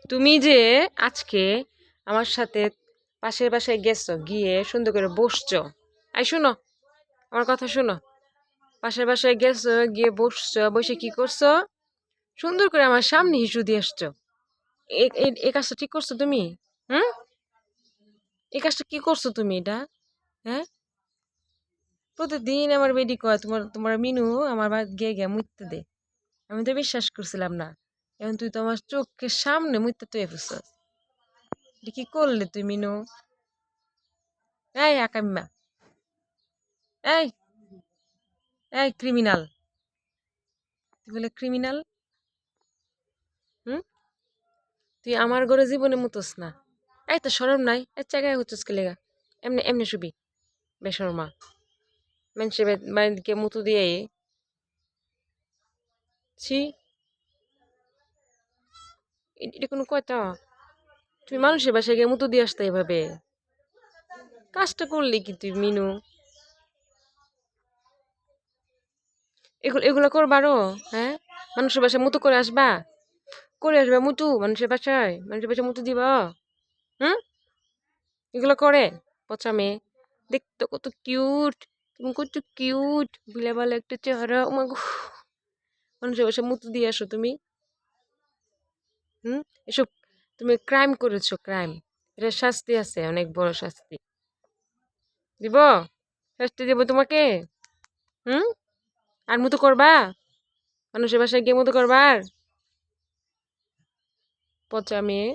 তুমি যে আজকে আমার সাথে পাশের বাসায় গেছো, গিয়ে সুন্দর করে বসছো। শোনো, আমার কথা শোনো। পাশের বাসায় গেছো, গিয়ে বসছো, বসে কি করছো? সুন্দর করে আমার সামনে হিসু দিয়ে আসছো। এই কাজটা ঠিক করছো তুমি? হুম? এই কাজটা কি করছো তুমি এটা? হ্যাঁ, প্রতিদিন আমার বেডি কয় তোমার তোমার মিনু আমার গিয়ে গিয়ে মুইতে দে। আমি তো বিশ্বাস করছিলাম না। এখন তুই তো আমার চোখের সামনে মুইতে তুই ফেলছ। এটা কি করলে তুই মিনু? এই আকাম্মা, এই এই ক্রিমিনাল, তুই বলে ক্রিমিনাল? হুম? তুই আমার ঘরে জীবনে মুতোস না। এই তো শরম নাই, এর জায়গায় হচ্ছিস কে লেগা? এমনি এমনি শুবি বেশরমা। মানুষের বাড়িকে মুতু দিয়ে ছি, এটা কোনো কথা? তুই মানুষের বাসায় গিয়ে মুতু দিয়ে আসতে এভাবে? কাজটা করলি কি তুই মিনু? এগুলো এগুলো করবারও? হ্যাঁ, মানুষের বাসায় মুতু করে আসবা? করে আসবা মুতু মানুষের বাসায়? মানুষের বাসায় মুতু দিবা? হুম? এগুলো করে পচা মেয়ে। দেখতে কত কিউট, তুমি কত কিউট, বিলে বালে একটা চেহারা। ও মা গো, মানুষের বাসায় মুতু দিয়ে আসো তুমি? হুম? এসব তুমি ক্রাইম করেছো, ক্রাইম। এটা শাস্তি আছে, অনেক বড় শাস্তি। দিব? শাস্তি দেবো তোমাকে? হুম? আর মুতু করবা? মানুষের বাসায় গিয়ে মুতু করবার? পচা মেয়ে।